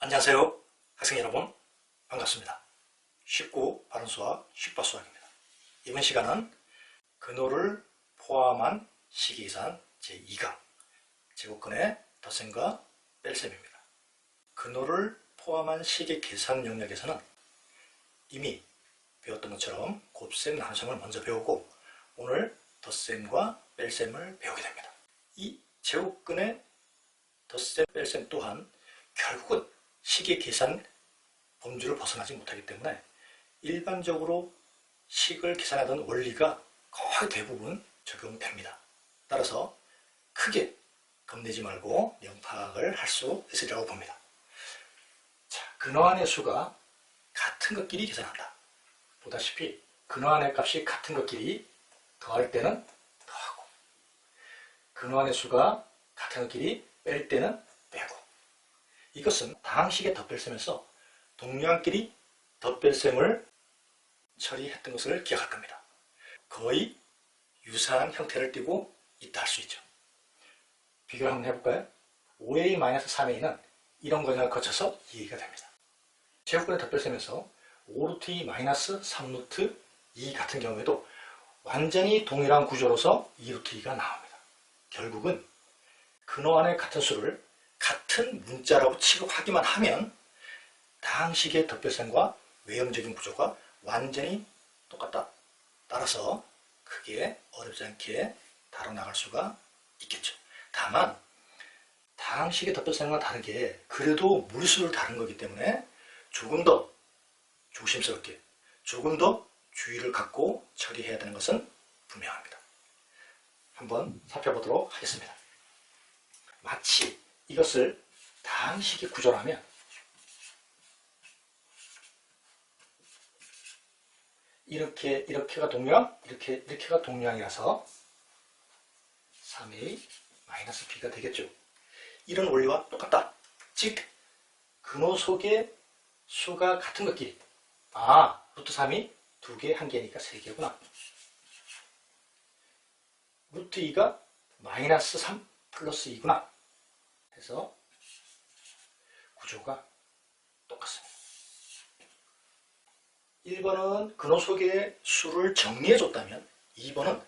안녕하세요. 학생 여러분, 반갑습니다. 쉽고 바른 수학, 쉽바 수학입니다. 이번 시간은 근호를 포함한 식이계산 제2강 제곱근의 덧셈과 뺄셈입니다. 근호를 포함한 식이계산 영역에서는 이미 배웠던 것처럼 곱셈, 나눗셈을 먼저 배우고 오늘 덧셈과 뺄셈을 배우게 됩니다. 이 제곱근의 덧셈, 뺄셈 또한 결국은 식이계산 범주를 벗어나지 못하기 때문에 일반적으로 식을 계산하던 원리가 거의 대부분 적용됩니다. 따라서 크게 겁내지 말고 명파악을 할 수 있으리라고 봅니다. 자, 근호안의 수가 같은 것끼리 계산한다. 보다시피 근호안의 값이 같은 것끼리 더할 때는 더하고 근호안의 수가 같은 것끼리 뺄 때는 빼고 이것은 다항식의 덧뺄셈에서 동류항끼리 덧뺄셈을 처리했던 것을 기억할 겁니다. 거의 유사한 형태를 띠고 있다 할 수 있죠. 비교를 한번 해볼까요? 5a-3a는 이런 과정을 거쳐서 2a가 됩니다. 제곱근의 덧뺄셈에서 5√2-3√2 같은 경우에도 완전히 동일한 구조로서 2√2가 나옵니다. 결국은 근호안의 같은 수를 같은 문자라고 취급하기만 하면 다항식의 덧뺄셈과 외형적인 구조가 완전히 똑같다. 따라서 크게 어렵지 않게 다뤄나갈 수가 있겠죠. 다만 다항식의 덧뺄셈과 다르게 그래도 무리수를 다룬 거기 때문에 조금 더 조심스럽게 조금 더 주의를 갖고 처리해야 되는 것은 분명합니다. 한번 살펴보도록 하겠습니다. 마치 이것을 다항식의 구조라면 이렇게가 동류항, 이렇게가 동류항이라서 3a-b가 되겠죠. 이런 원리와 똑같다. 즉 근호 속의 수가 같은 것끼리 루트 3이 2개, 1개니까 3개구나. 루트 2가 -3 플러스 2구나. 그래서 구조가 똑같습니다. 1번은 근호 속의 수를 정리해줬다면 2번은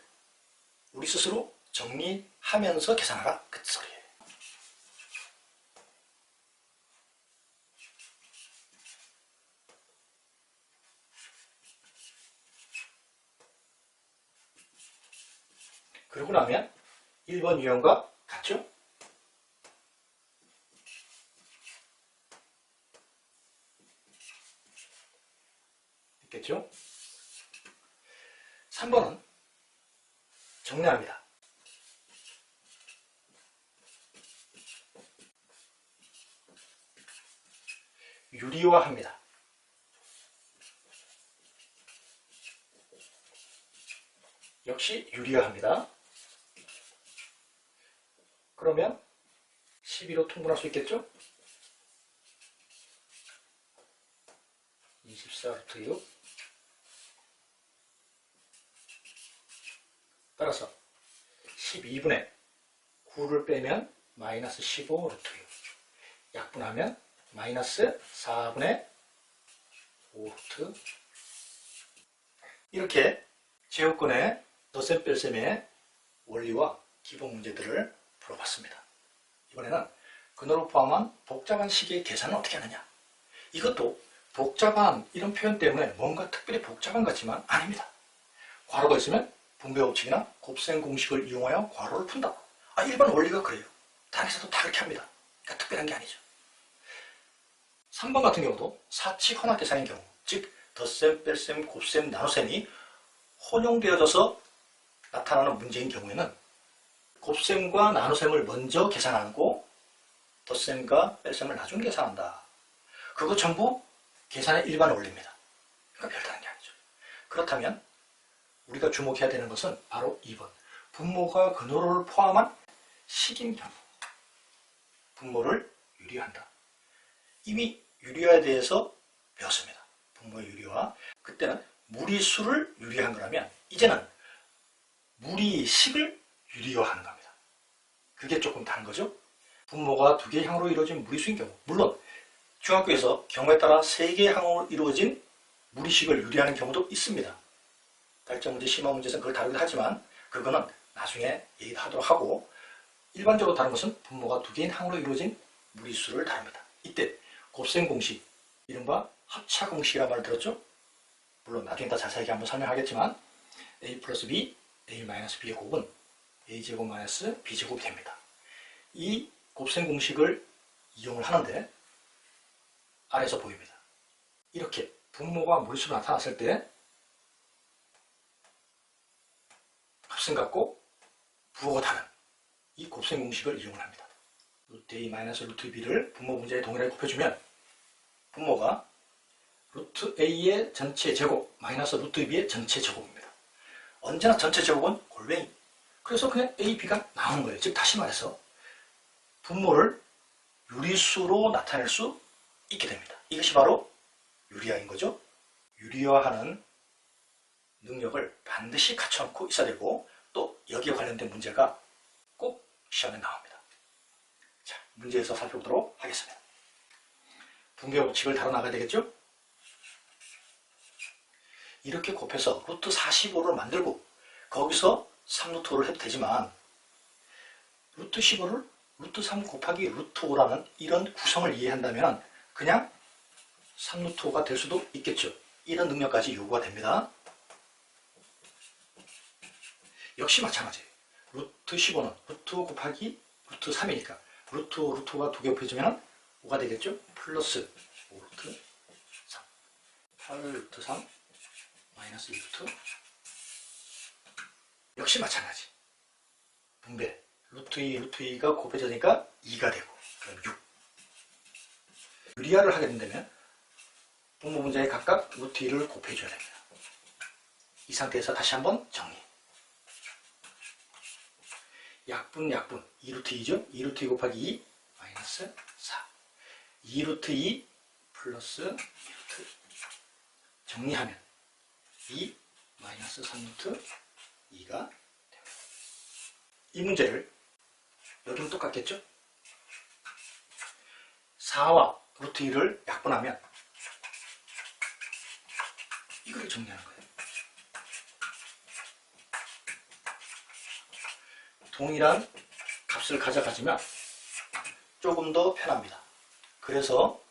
우리 스스로 정리하면서 계산하라 그 소리예요. 그러고 나면 1번 유형과 같죠? 있겠죠? 3번은 정리합니다. 유리화합니다. 역시 유리화합니다. 그러면 12로 통분할 수 있겠죠? 24루트 6 따라서 12분의 9를 빼면 -15 루트 6 약분하면 -4분의 5 루트 이렇게 제곱근의 덧셈 뺄셈의 원리와 기본 문제들을 풀어봤습니다. 이번에는 근호를 포함한 복잡한 식의 계산은 어떻게 하느냐. 이것도 복잡한 이런 표현 때문에 뭔가 특별히 복잡한 것 같지만 아닙니다. 괄호가 있으면 분배법칙이나 곱셈 공식을 이용하여 괄호를 푼다. 일반 원리가 그래요. 다항에서도 다 그렇게 합니다. 그러니까 특별한 게 아니죠. 3번 같은 경우도 사칙 혼합 계산인 경우, 즉 덧셈, 뺄셈, 곱셈, 나눗셈이 혼용되어져서 나타나는 문제인 경우에는 곱셈과 나눗셈을 먼저 계산하고 덧셈과 뺄셈을 나중에 계산한다. 그거 전부 계산의 일반 원리입니다. 그러니까 별다른 게 아니죠. 그렇다면 우리가 주목해야 되는 것은 바로 2번. 분모가 근호를 포함한 식인 경우. 분모를 유리화한다. 이미 유리화에 대해서 배웠습니다. 분모의 유리화. 그때는 무리수를 유리화한 거라면 이제는 무리식을 유리화하는 겁니다. 그게 조금 다른 거죠. 분모가 두 개의 항으로 이루어진 무리수인 경우, 물론 중학교에서 경우에 따라 3개의 항으로 이루어진 무리식을 유리하는 경우도 있습니다. 발전 문제, 심화 문제에서는 그걸 다루기도 하지만 그거는 나중에 얘기하도록 하고, 일반적으로 다른 것은 분모가 2개인 항으로 이루어진 무리수를 다룹니다. 이때 곱셈 공식, 이른바 합차 공식이라는 말을 들었죠? 물론 나중에 더 자세하게 한번 설명하겠지만 a 플러스 b, a 마이너스 b의 곱은 a제곱 마이너스 b제곱이 됩니다. 이 곱셈 공식을 이용을 하는데 아래에서 보입니다. 이렇게 분모가 무리수로 나타났을 때 값은 같고 부호가 다른 이 곱셈 공식을 이용을 합니다. 루트 a 마이너스 루트 b를 분모 문제에 동일하게 곱해주면 분모가 루트 a의 전체 제곱 마이너스 루트 b의 전체 제곱입니다. 언제나 전체 제곱은 골뱅이. 그래서 그냥 a, b가 나오는 거예요. 즉 다시 말해서 분모를 유리수로 나타낼 수 있게 됩니다. 이것이 바로 유리화인 거죠. 유리화하는 능력을 반드시 갖춰놓고 있어야 되고, 또 여기에 관련된 문제가 꼭 시험에 나옵니다. 자, 문제에서 살펴보도록 하겠습니다. 분배 법칙을 다뤄나가야 되겠죠? 이렇게 곱해서 루트 45를 만들고 거기서 3루트 5를 해도 되지만, 루트 15를 루트 3 곱하기 루트 5라는 이런 구성을 이해한다면 그냥 3루트 5가 될 수도 있겠죠. 이런 능력까지 요구가 됩니다. 역시 마찬가지예요. 루트 15는 루트 5 곱하기 루트 3이니까 루트 5, 루트 5가 2개 곱해지면 5가 되겠죠? 플러스 5 루트 3, 8 루트 3 마이너스 2 루트. 역시 마찬가지. 분배. 루트 2, 루트 2가 곱해지니까 2가 되고, 그럼 6. 유리화를 하게 된다면 분모 문제에 각각 루트 2를 곱해줘야 됩니다. 이 상태에서 다시 한번 정리. 약분, 2루트 2죠? 2루트 2 곱하기 2 마이너스 4. 2루트 2 플러스 2루트. 정리하면 2 마이너스 3루트 2가 됩니다. 이 문제를 여기는 똑같겠죠? 4와 루트 2를 약분하면 이걸 정리하는 거예요. 동일한 값을 가져가지면 조금 더 편합니다. 그래서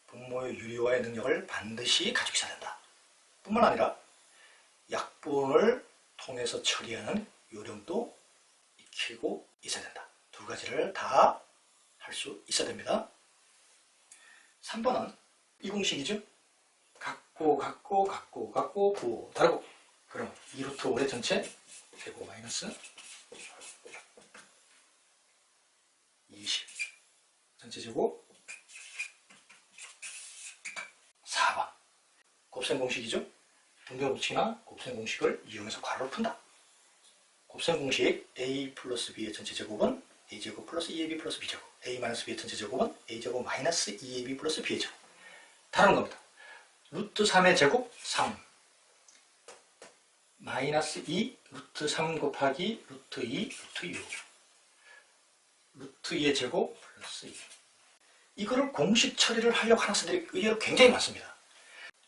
분모의 유리화의 능력을 반드시 가지고 있어야 된다. 뿐만 아니라 약분을 통해서 처리하는 요령도 익히고 있어야 된다. 2가지를 다 할 수 있어야 됩니다. 3번은 이 공식이죠. 같고 부호 다르고. 그럼 2루트 5의 전체 제곱 마이너스 20 전체 제곱. 4번 곱셈 공식이죠. 분배 법칙이나 곱셈 공식을 이용해서 괄호를 푼다. 곱셈 공식 a 플러스 b의 전체 제곱은 a제곱 플러스 2ab 플러스 b제곱, a 마이너스 b의 전체 제곱은 a제곱 마이너스 2ab 플러스 b의 제곱. 다른 겁니다. 루트 3의 제곱 3 마이너스 2 루트 3 곱하기 루트 2 루트 6 루트 2의 제곱 플러스 2. 이거를 공식 처리를 하려고 하는 학생들이 의외로 굉장히 많습니다.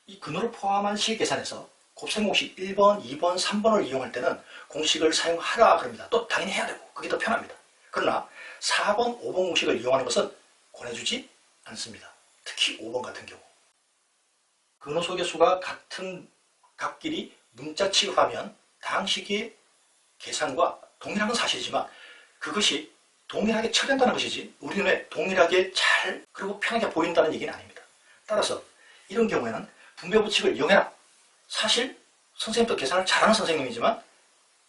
이 근호를 포함한 식 계산에서 곱셈 공식 1번, 2번, 3번을 이용할 때는 공식을 사용하라 그럽니다. 또 당연히 해야 되고 그게 더 편합니다. 그러나 4번, 5번 공식을 이용하는 것은 권해주지 않습니다. 특히 5번 같은 경우. 근호 소개수가 같은 값끼리 문자 취급하면 당시기의 계산과 동일한 건 사실이지만 그것이 동일하게 처리한다는 것이지 우리 눈에 동일하게 잘 그리고 편하게 보인다는 얘기는 아닙니다. 따라서 이런 경우에는 분배 법칙을 이용해라. 사실 선생님도 계산을 잘하는 선생님이지만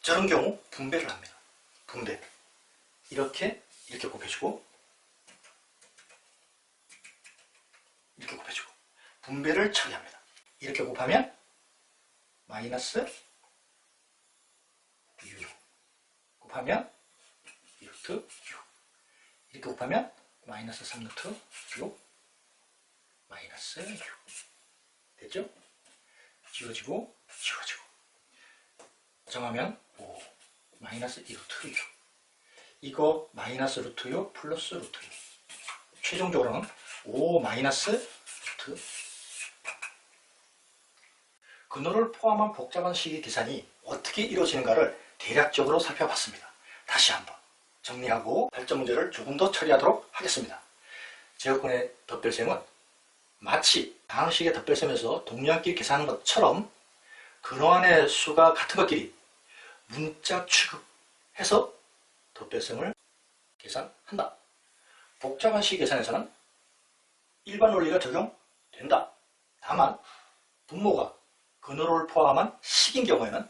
저런 경우 분배를 합니다. 분배. 이렇게 곱해주고 이렇게 곱해주고 분배를 처리합니다. 이렇게 곱하면 마이너스 6 곱하면 2루트 6 이렇게 곱하면 마이너스 3루트 6 마이너스 6 됐죠? 지워지고 정하면 5 마이너스 2루트 6 이거 마이너스 루트 6 플러스 루트 6 최종적으로는 5 마이너스 루트. 근호를 포함한 복잡한 식의 계산이 어떻게 이루어지는가를 대략적으로 살펴봤습니다. 다시 한번 정리하고 발전 문제를 조금 더 처리하도록 하겠습니다. 제곱근의 덧별셈은 마치 다항식의 덧별셈에서 동량끼리 계산하는 것처럼 근호 안의 수가 같은 것끼리 문자 취급해서 덧별셈을 계산한다. 복잡한 식 계산에서는 일반 원리가 적용된다. 다만 분모가 근호를 포함한 식인 경우에는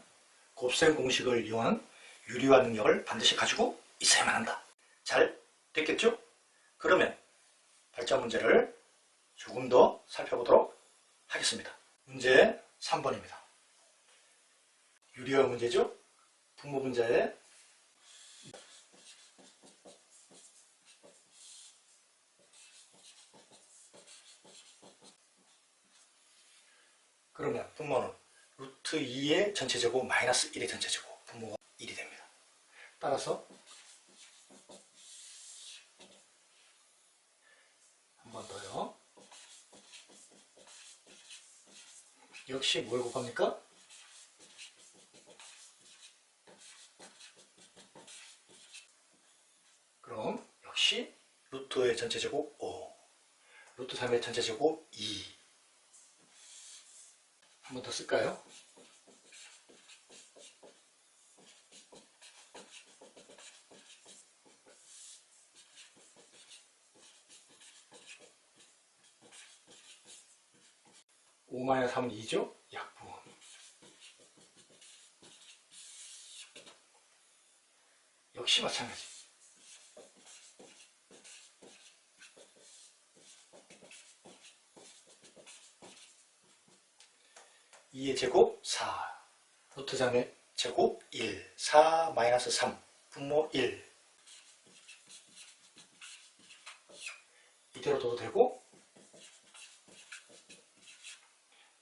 곱셈 공식을 이용하는 유리화 능력을 반드시 가지고 있어야만 한다. 잘 됐겠죠? 그러면 발전 문제를 조금 더 살펴보도록 하겠습니다. 문제 3번입니다. 유리화 문제죠? 분모 분자에 그러면 분모는 루트 2의 전체제곱 마이너스 1의 전체제곱, 분모가 1이 됩니다. 따라서 한 번 더요. 역시 뭘 곱합니까? 그럼 역시 루트의 전체제곱 5, 루트 3의 전체제곱 2. 한 번 더 쓸까요? (5 3은 2죠? 약분. 역시 마찬가지. (2의 제곱 4) 루트 3의 제곱 1, 4 마이너스 3 분모 1. 이대로 둬도 되고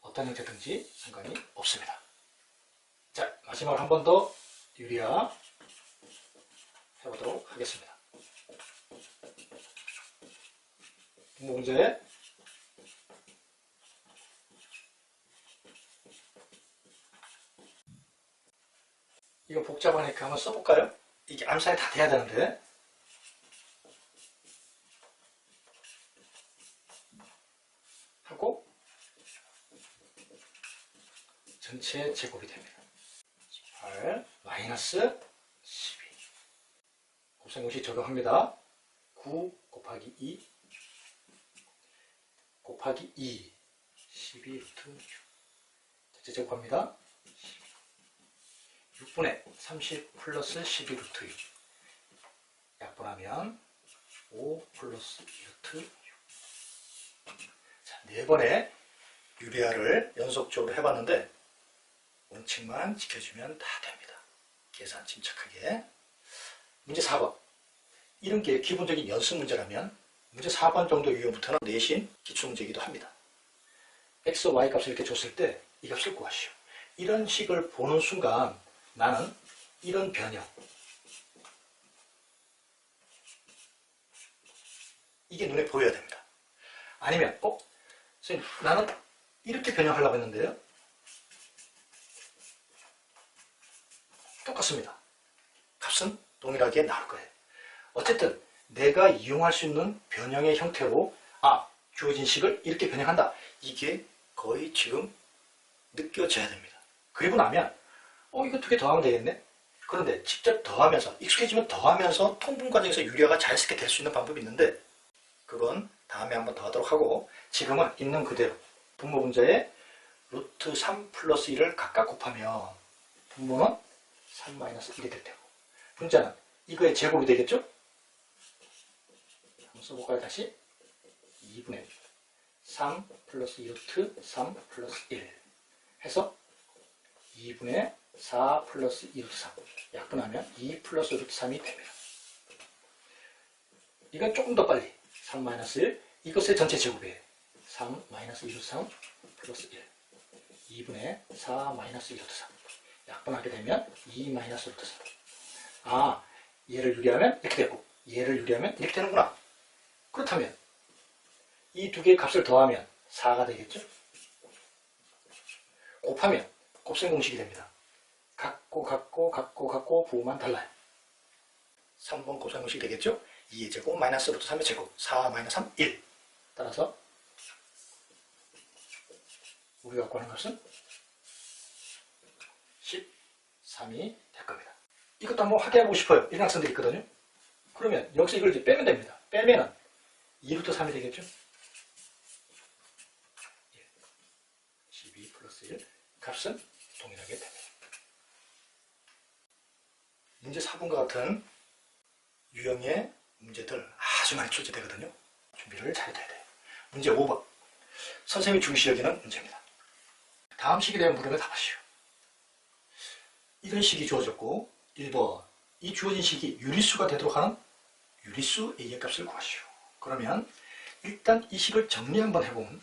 어떤 형태든지 상관이 없습니다. 자, 마지막으로 한 번 더 유리화 해보도록 하겠습니다. 분모 문제 이거 복잡하니까 한번 써볼까요? 이게 암산이 다 돼야 되는데 하고 전체 제곱이 됩니다. 8 마이너스 12 곱셈 공식 적용합니다. 9 곱하기 2 곱하기 2 12 루트 6 전체 제곱합니다. 6분의 30 플러스 12 루트 6 약분하면 5 플러스 2 루트 6. 자, 4번의 유리화를 연속적으로 해봤는데 원칙만 지켜주면 다 됩니다. 계산 침착하게. 문제 4번. 이런 게 기본적인 연습 문제라면 문제 4번 정도 유형부터는 내신 기출문제이기도 합니다. x, y 값을 이렇게 줬을 때 이 값을 구하시오. 이런 식을 보는 순간 나는 이런 변형, 이게 눈에 보여야 됩니다. 아니면 선생님 나는 이렇게 변형하려고 했는데요. 똑같습니다. 값은 동일하게 나올 거예요. 어쨌든 내가 이용할 수 있는 변형의 형태로 주어진 식을 이렇게 변형한다. 이게 거의 지금 느껴져야 됩니다. 그리고 나면 이거 2개 더하면 되겠네? 그런데 직접 더하면서 익숙해지면 더하면서 통분 과정에서 유리화가 자연스럽게 될 수 있는 방법이 있는데 그건 다음에 한번 더 하도록 하고 지금은 있는 그대로 분모 분자에 루트 3 플러스 1을 각각 곱하면 분모는 3 마이너스 1이 될 테고 분자는 이거의 제곱이 되겠죠? 한번 써볼까요? 다시 2분의 3 플러스 2 루트 3 플러스 1 해서 2분의 4 플러스 2 루트 3 약분하면 2 플러스 루트 3이 됩니다. 이건 조금 더 빨리 3 마이너스 1 이것의 전체 제곱이에요. 3 마이너스 2 루트 3 플러스 1 2분의 4 마이너스 2 루트 3 약분하게 되면 2 마이너스 루트 3. 얘를 유리하면 이렇게 되고 얘를 유리하면 이렇게 되는구나. 그렇다면 이 두 개의 값을 더하면 4가 되겠죠? 곱하면 곱셈 공식이 됩니다. 같고 부호만 달라요. 3번 곱셈 공식이 되겠죠? 2의 제곱 마이너스 루트 3의 제곱 4 마이너스 3 1. 따라서 우리가 구하는 값은 13이 될 겁니다. 이것도 한번 확인해보고 싶어요. 이런 학생들이 있거든요. 그러면 여기서 이걸 이제 빼면 됩니다. 빼면은 2루트 3이 되겠죠? 12 플러스 1 값은 동일하게 됩니다. 문제 4번과 같은 유형의 문제들 아주 많이 출제되거든요. 준비를 잘해둬야 돼요. 문제 5번 선생님이 중시 여기는 문제입니다. 다음 식에 대한 물음에 답하시오. 이런 식이 주어졌고 1번 이 주어진 식이 유리수가 되도록 하는 유리수 A의 값을 구하시오. 그러면 일단 이 식을 정리 한번 해보면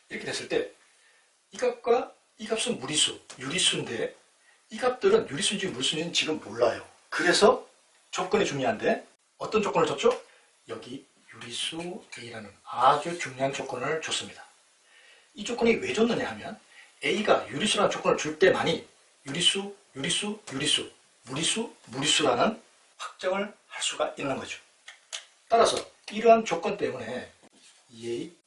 이렇게 됐을 때 이 값과 이 값은 무리수, 유리수인데 이 값들은 유리수인지 무리수인지 지금 몰라요. 그래서 조건이 중요한데 어떤 조건을 줬죠? 여기 유리수 A라는 아주 중요한 조건을 줬습니다. 이 조건이 왜 줬느냐 하면 A가 유리수라는 조건을 줄 때만이 유리수, 무리수라는 확정을 할 수가 있는 거죠. 따라서 이러한 조건 때문에 2A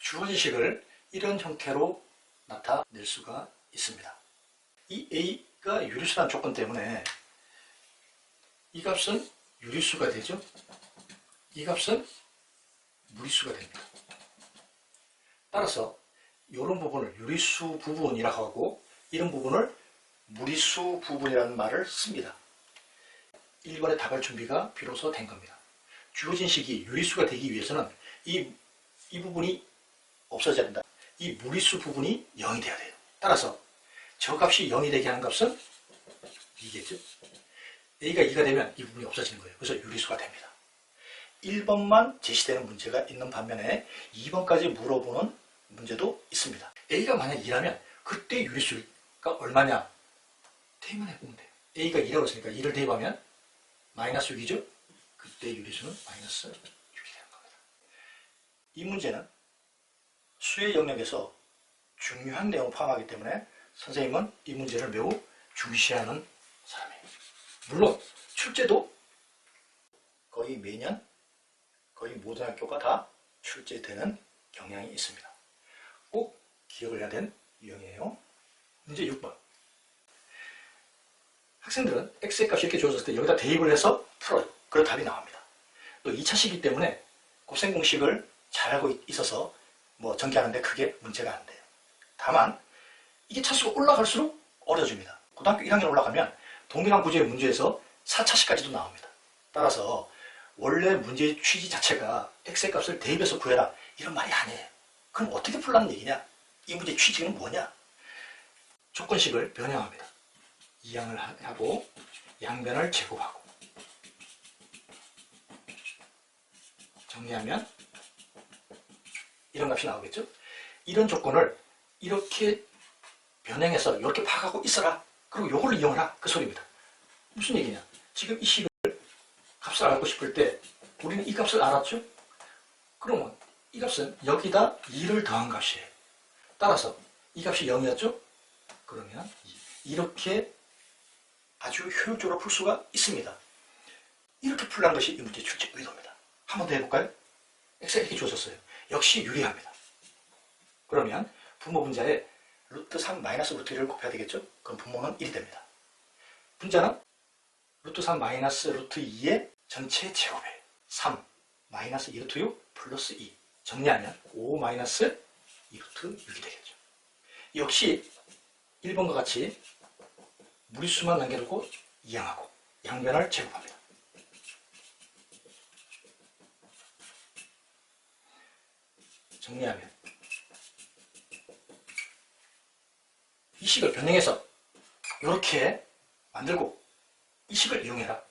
주어진 식을 이런 형태로 나타낼 수가 있습니다. 이 A가 유리수라는 조건 때문에 이 값은 유리수가 되죠. 이 값은 무리수가 됩니다. 따라서 이런 부분을 유리수 부분이라고 하고 이런 부분을 무리수 부분이라는 말을 씁니다. 1번의 답할 준비가 비로소 된 겁니다. 주어진 식이 유리수가 되기 위해서는 이 부분이 없어져야 된다. 이 무리수 부분이 0이 돼야 돼요. 따라서 저 값이 0이 되게 하는 값은 2겠죠. A가 2가 되면 이 부분이 없어지는 거예요. 그래서 유리수가 됩니다. 1번만 제시되는 문제가 있는 반면에 2번까지 물어보는 문제도 있습니다. A가 만약 2라면 그때 유리수가 얼마냐? 대입만 해보면 돼요. A가 2라고 했으니까 2를 대입하면 마이너스 6이죠? 그때 유리수는 마이너스 6이 되는 겁니다. 이 문제는 수의 영역에서 중요한 내용을 포함하기 때문에 선생님은 이 문제를 매우 중시하는 사람이에요. 물론 출제도 거의 매년 거의 모든 학교가 다 출제되는 경향이 있습니다. 꼭 기억을 해야 되는 유형이에요. 문제 6번 학생들은 x의 값이 이렇게 주어졌을 때 여기다 대입을 해서 풀어요. 그럼 답이 나옵니다. 또 2차식이기 때문에 곱셈 공식을 잘 알고 있어서 전개하는데 크게 문제가 안 돼요. 다만 이게 차수가 올라갈수록 어려워집니다. 고등학교 1학년 올라가면 동일한 구조의 문제에서 4차식까지도 나옵니다. 따라서 원래 문제의 취지 자체가 x의 값을 대입해서 구해라 이런 말이 아니에요. 그럼 어떻게 풀라는 얘기냐? 이 문제의 취지는 뭐냐? 조건식을 변형합니다. 이항을 하고 양변을 제곱하고 정리하면 이런 값이 나오겠죠? 이런 조건을 이렇게 변형해서 이렇게 파악하고 있어라. 그리고 이걸로 이용하라. 그 소리입니다. 무슨 얘기냐? 지금 이 식을 값을 알고 싶을 때 우리는 이 값을 알았죠? 그러면 이 값은 여기다 2를 더한 값이에요. 따라서 이 값이 0이었죠? 그러면 이렇게 아주 효율적으로 풀 수가 있습니다. 이렇게 풀라는 것이 이 문제의 출제 의도입니다. 한 번 더 해볼까요? x가 이렇게 주어졌어요. 역시 유리합니다. 그러면 분모 분자에 루트 3 마이너스 루트 1을 곱해야 되겠죠? 그럼 분모는 1이 됩니다. 분자는 루트 3 마이너스 루트 2의 전체 제곱이에요. 3 마이너스 2 루트 6 플러스 2 정리하면 5 마이너스 2 루트 6이 되겠죠. 역시 1번과 같이 무리수만 남겨두고 이항하고 양변을 제곱합니다. 정리하면 이 식을 변형해서 이렇게 만들고 이 식을 이용해라.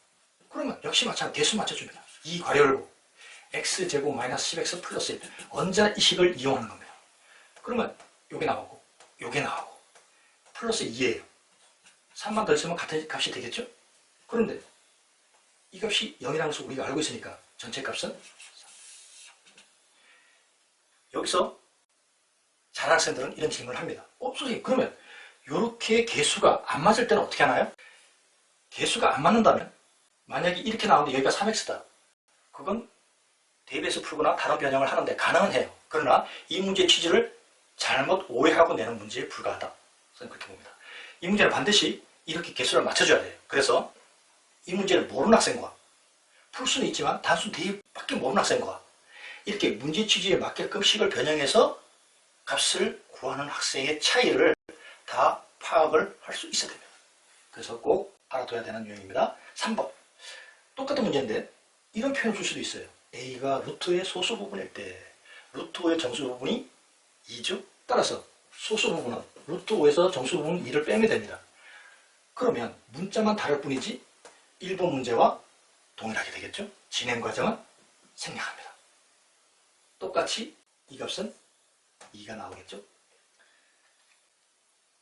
그러면 역시 마찬가지로 개수 맞춰줍니다. 이 괄호 열고 x제곱 마이너스 10x 플러스 1. 언제나 이 식을 이용하는 겁니다. 그러면 요게 나오고 요게 나오고 플러스 2예요. 3만 더 있으면 같은 값이 되겠죠? 그런데 이 값이 0이라는 것을 우리가 알고 있으니까 전체 값은 여기서 잘하는 학생들은 이런 질문을 합니다. 선생님, 그러면 이렇게 개수가 안 맞을 때는 어떻게 하나요? 개수가 안 맞는다면 만약에 이렇게 나오는데 여기가 3x다. 그건 대입해서 풀거나 다른 변형을 하는데 가능은 해요. 그러나 이 문제의 취지를 잘못 오해하고 내는 문제에 불과하다. 저는 그렇게 봅니다. 이 문제는 반드시 이렇게 개수를 맞춰줘야 돼요. 그래서 이 문제를 모르는 학생과 풀 수는 있지만 단순 대입밖에 모르는 학생과 이렇게 문제 취지에 맞게끔 식을 변형해서 값을 구하는 학생의 차이를 다 파악을 할 수 있어야 됩니다. 그래서 꼭 알아둬야 되는 유형입니다. 3번. 똑같은 문제인데 이런 표현을 줄 수도 있어요. a가 루트의 소수 부분일 때 루트 5의 정수 부분이 2죠. 따라서 소수 부분은 루트 5에서 정수 부분 2를 빼면 됩니다. 그러면 문자만 다를 뿐이지 1번 문제와 동일하게 되겠죠. 진행 과정은 생략합니다. 똑같이 이 값은 2가 나오겠죠.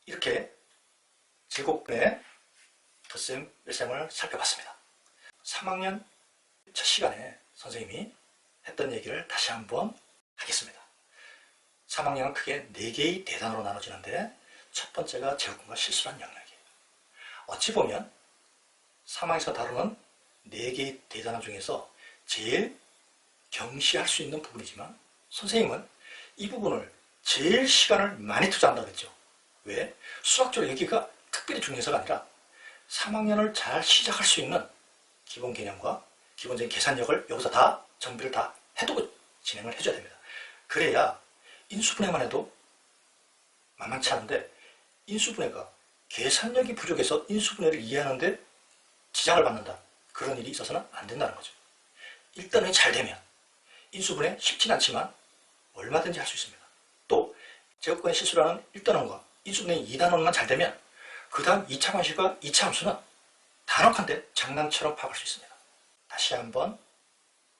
이렇게 제곱분의 덧셈, 뺄셈을 살펴봤습니다. 3학년 첫 시간에 선생님이 했던 얘기를 다시 한번 하겠습니다. 3학년은 크게 4개의 대단으로 나눠지는데 첫 번째가 제곱분과 실수란 영역이에요. 어찌 보면 3학에서 다루는 4개의 대단원 중에서 제일 경시할 수 있는 부분이지만 선생님은 이 부분을 제일 시간을 많이 투자한다고 했죠. 왜? 수학적으로 여기가 특별히 중요해서가 아니라 3학년을 잘 시작할 수 있는 기본 개념과 기본적인 계산력을 여기서 다 정비를 다 해두고 진행을 해줘야 됩니다. 그래야 인수분해만 해도 만만치 않은데 인수분해가 계산력이 부족해서 인수분해를 이해하는데 지장을 받는다. 그런 일이 있어서는 안 된다는 거죠. 1단원이 잘 되면 인수분해 쉽진 않지만 얼마든지 할 수 있습니다. 또 제곱근의 실수라는 1단원과 인수분해 2단원만 잘 되면 그 다음 2차 방식과 2차 함수는 단언컨대 장난처럼 파악할 수 있습니다. 다시 한번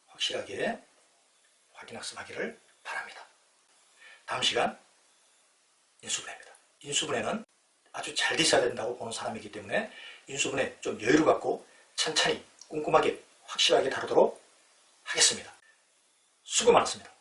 확실하게 확인학습하기를 바랍니다. 다음 시간 인수분해입니다. 인수분해는 아주 잘 돼 있어야 된다고 보는 사람이기 때문에 인수분해 좀 여유를 갖고 천천히 꼼꼼하게 확실하게 다루도록 하겠습니다. 수고 많았습니다.